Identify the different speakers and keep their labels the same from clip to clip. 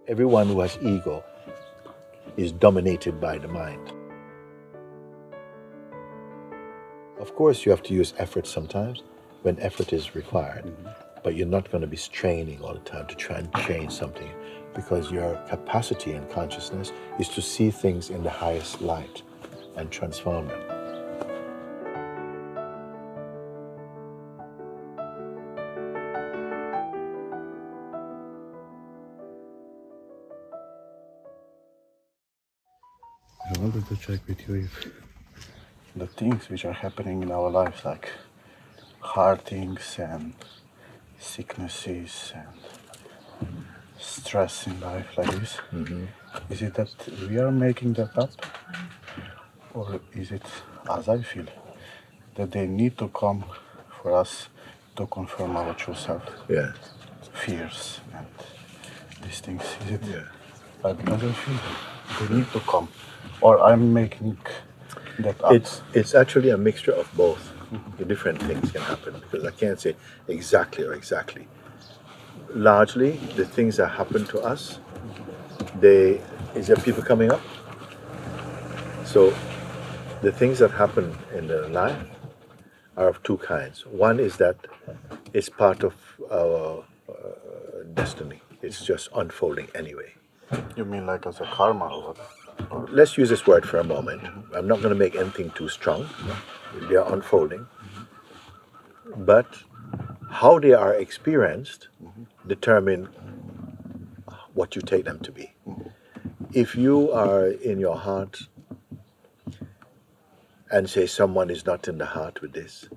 Speaker 1: Everyone who has ego is dominated by the mind. Of course, you have to use effort sometimes when effort is required, but you're not going to be straining all the time to try and change something, because your capacity and consciousness is to see things in the highest light and transform them.
Speaker 2: I wanted to check with you if the things which are happening in our lives, like hard things and sicknesses and stress in life like this, is it that we are making that up? Or is it, as I feel, that they need to come for us to confirm our true self?
Speaker 1: Yeah.
Speaker 2: Fears and these things. Is it?
Speaker 1: Yeah.
Speaker 2: Because I feel they need to come. Or I'm making that up.
Speaker 1: It's actually a mixture of both. The different things can happen, because I can't say exactly or exactly. Largely, the things that happen to us, is there people coming up? So, the things that happen in the life are of two kinds. One is that it's part of our destiny. It's just unfolding anyway.
Speaker 2: You mean like as a karma or
Speaker 1: Let's use this word for a moment. I'm not going to make anything too strong. They are unfolding. But how they are experienced determine what you take them to be. If you are in your heart and say someone is not in the heart with this,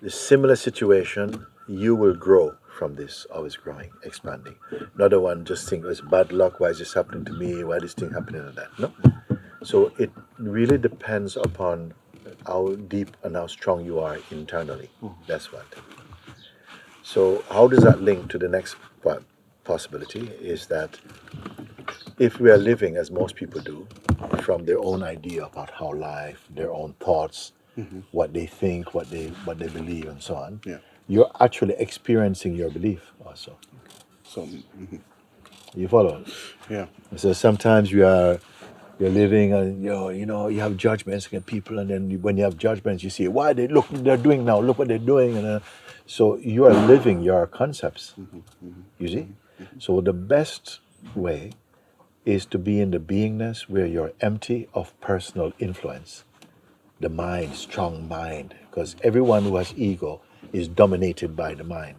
Speaker 1: the similar situation, you will grow from this, always growing, expanding. Another one just think, it's bad luck, why is this happening to me, why is this thing happening and that? No. So it really depends upon how deep and how strong you are internally. That's one thing. So how does that link to the next possibility is that if we are living, as most people do, from their own idea about how life, their own thoughts, what they think, what they believe and so on, you're actually experiencing your belief also.
Speaker 2: so?
Speaker 1: You follow?
Speaker 2: Yeah.
Speaker 1: So sometimes you're living and you have judgments against people, and then when you have judgments, you see why they're doing now. Look what they're doing, and so you are living your concepts. You see, so the best way is to be in the beingness where you're empty of personal influence. The mind, strong mind, because everyone who has ego is dominated by the mind.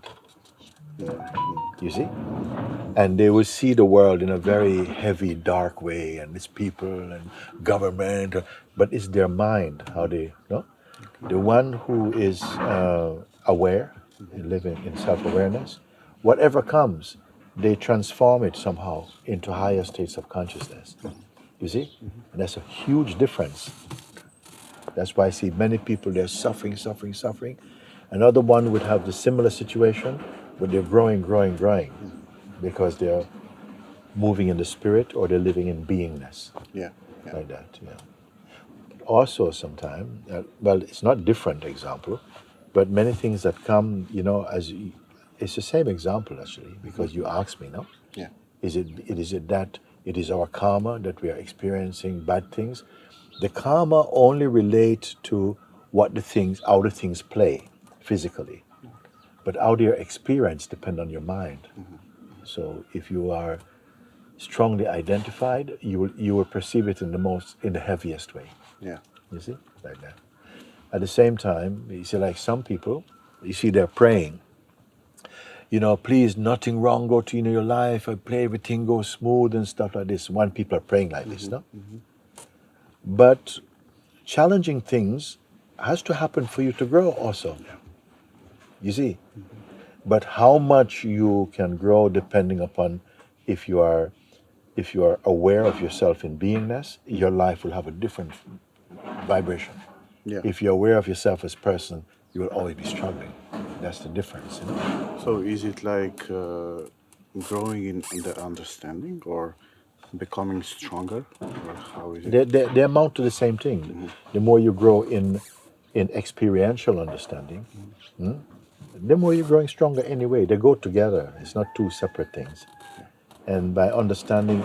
Speaker 1: You see? And they will see the world in a very heavy, dark way, and it's people and government, but it's their mind, how they, The one who is aware, living in self-awareness, whatever comes, they transform it somehow into higher states of consciousness. You see? And that's a huge difference. That's why I see many people, they're suffering. Another one would have the similar situation, but they're growing, because they're moving in the spirit or they're living in beingness.
Speaker 2: Yeah.
Speaker 1: Like that, Also sometimes, well, it's not different example, but many things that come, it's the same example actually, because you asked me, no?
Speaker 2: Yeah.
Speaker 1: Is it that it is our karma that we are experiencing bad things? The karma only relates to how the things play physically, but how their experience depend on your mind. So if you are strongly identified, you will perceive it in the heaviest way.
Speaker 2: Yeah.
Speaker 1: You see, like that. At the same time, you see, like some people, you see they're praying. Please, nothing wrong go to your life. I pray everything goes smooth and stuff like this. One people are praying like this, no? But challenging things has to happen for you to grow also. You see? But how much you can grow depending upon if you are aware of yourself in beingness, your life will have a different vibration.
Speaker 2: Yeah.
Speaker 1: If you're aware of yourself as person, you will always be struggling. That's the difference.
Speaker 2: So is it like growing in the understanding or becoming stronger? Or how is it?
Speaker 1: They amount to the same thing. The more you grow in experiential understanding, the more you're growing stronger anyway. They go together. It's not two separate things. And by understanding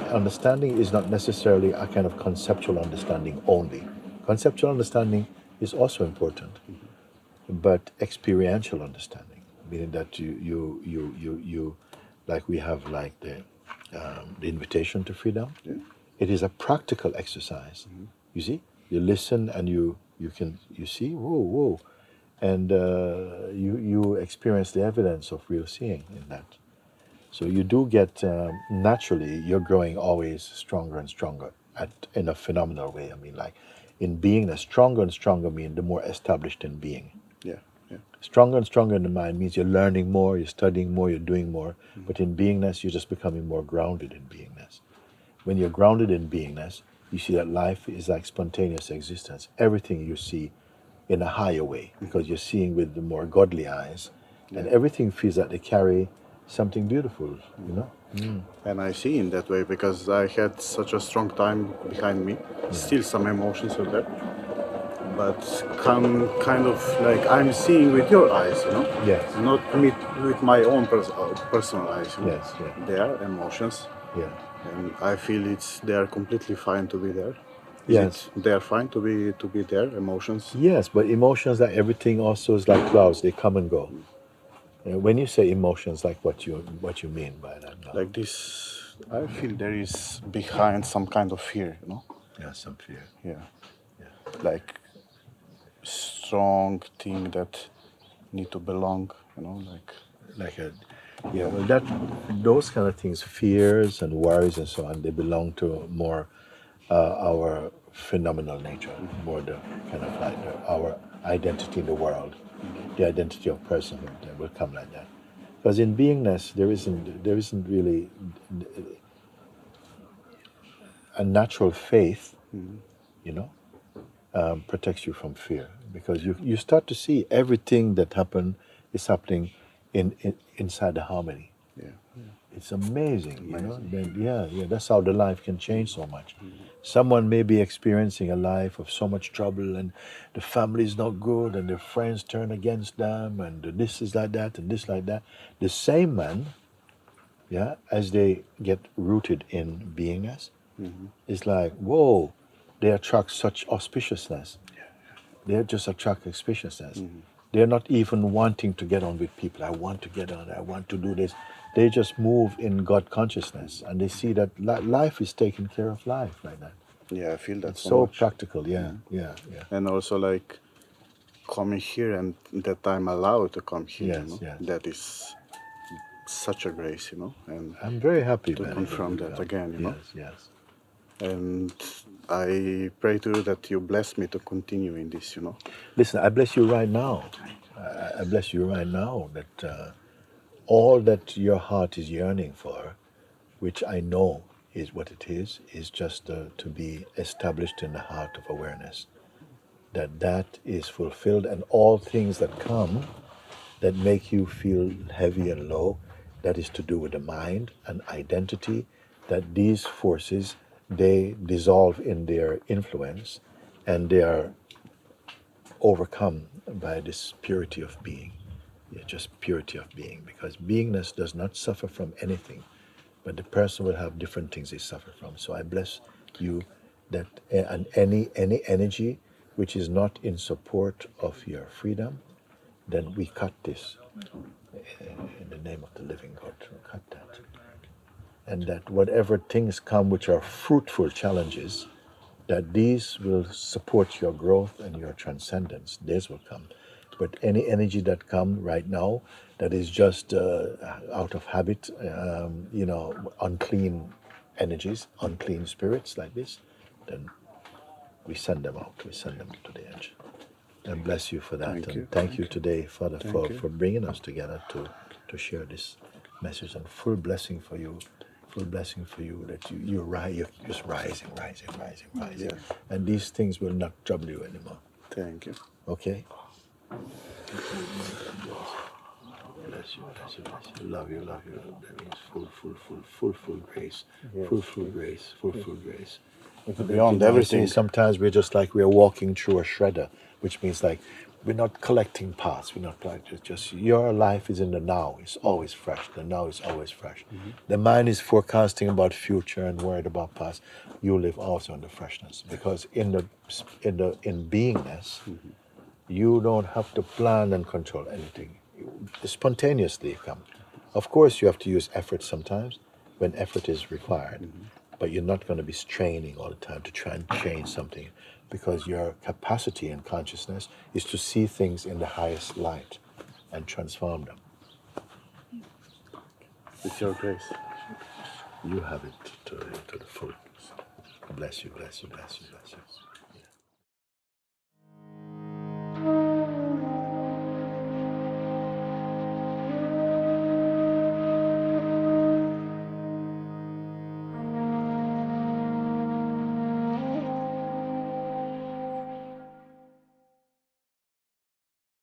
Speaker 1: is not necessarily a kind of conceptual understanding only. Conceptual understanding is also important, but experiential understanding, meaning that you like we have like the invitation to freedom.
Speaker 2: Yeah.
Speaker 1: It is a practical exercise. You see, you listen and you see, whoa, and you experience the evidence of real seeing in that. So you do get naturally you're growing always stronger and stronger in a phenomenal way. I mean, like in beingness, stronger and stronger mean the more established in being.
Speaker 2: Yeah. Yeah.
Speaker 1: Stronger and stronger in the mind means you're learning more, you're studying more, you're doing more. But in beingness, you're just becoming more grounded in beingness. When you're grounded in beingness, you see that life is like spontaneous existence. Everything you see in a higher way because you're seeing with the more godly eyes, and everything feels that they carry something beautiful, you know.
Speaker 2: And I see in that way because I had such a strong time behind me. Still some emotions are there, but kind of like I'm seeing with your eyes, you know.
Speaker 1: Yes.
Speaker 2: Not with my own personal eyes. You know?
Speaker 1: Yes. Yeah.
Speaker 2: They are emotions,
Speaker 1: Yeah.
Speaker 2: and I feel they are completely fine to be there.
Speaker 1: Yes.
Speaker 2: They are fine to be there. Emotions.
Speaker 1: Yes, but emotions, like everything, also is like clouds. They come and go. When you say emotions, like what you mean by that? Now?
Speaker 2: Like this, I feel there is behind some kind of fear, you know.
Speaker 1: Yeah, some fear.
Speaker 2: Yeah. Like strong thing that need to belong, you know,
Speaker 1: like a well, those kind of things, fears and worries and so on, they belong to more our phenomenal nature, more the kind of like our identity in the world, the identity of personhood that will come like that. Because in beingness, there isn't really a natural faith, you know, protects you from fear, because you start to see everything that is happening inside the harmony.
Speaker 2: yeah.
Speaker 1: It's amazing, you know. Then, that's how the life can change so much. Someone may be experiencing a life of so much trouble, and the family is not good, and their friends turn against them, and this is like that, and this like that. The same man, as they get rooted in beingness, it's like, whoa, they attract such auspiciousness. They just attract auspiciousness. They're not even wanting to get on with people. I want to get on, I want to do this. They just move in God consciousness, and they see that life is taking care of life like that.
Speaker 2: Yeah, I feel that
Speaker 1: It's so
Speaker 2: much.
Speaker 1: practical, yeah.
Speaker 2: And also like coming here and that I'm allowed to come here,
Speaker 1: Yes,
Speaker 2: you know,
Speaker 1: yes.
Speaker 2: that is such a grace, you know, and
Speaker 1: I'm very happy
Speaker 2: to
Speaker 1: man,
Speaker 2: confirm
Speaker 1: you
Speaker 2: that
Speaker 1: come.
Speaker 2: again, you know.
Speaker 1: Yes.
Speaker 2: And I pray to you that you bless me to continue in this, you know.
Speaker 1: Listen, I bless you right now. I bless you right now that all that your heart is yearning for, which I know is what it is just to be established in the heart of awareness. That is fulfilled, and all things that come that make you feel heavy and low, that is to do with the mind and identity, that these forces, they dissolve in their influence, and they are overcome by this purity of being. Just purity of being, because beingness does not suffer from anything, but the person will have different things they suffer from. So I bless you that and any energy which is not in support of your freedom, then we cut this in the name of the living God. Cut that. And that whatever things come which are fruitful challenges, that these will support your growth and your transcendence. These will come. But any energy that come right now that is just out of habit, unclean energies, unclean spirits like this, then we send them out. We send them to the edge. And bless you for that. Thank you today, Father, for bringing us together to share this message, and full blessing for you. Full blessing for you that you're just rising. Yeah. And these things will not trouble you anymore.
Speaker 2: Thank you.
Speaker 1: Okay? Bless you. Love you. That means full grace.
Speaker 2: Yes.
Speaker 1: Full grace.
Speaker 2: Beyond everything.
Speaker 1: Sometimes we're just like we're walking through a shredder, which means like we're not collecting paths. We're not like just your life is in the now. It's always fresh. The now is always fresh. The mind is forecasting about future and worried about past. You live also in the freshness, because in beingness, you don't have to plan and control anything. Spontaneously come. Of course, you have to use effort sometimes when effort is required, but you're not going to be straining all the time to try and change something, because your capacity and consciousness is to see things in the highest light and transform them.
Speaker 2: With your grace.
Speaker 1: You have it to the full. Bless you, bless you, bless you, bless you.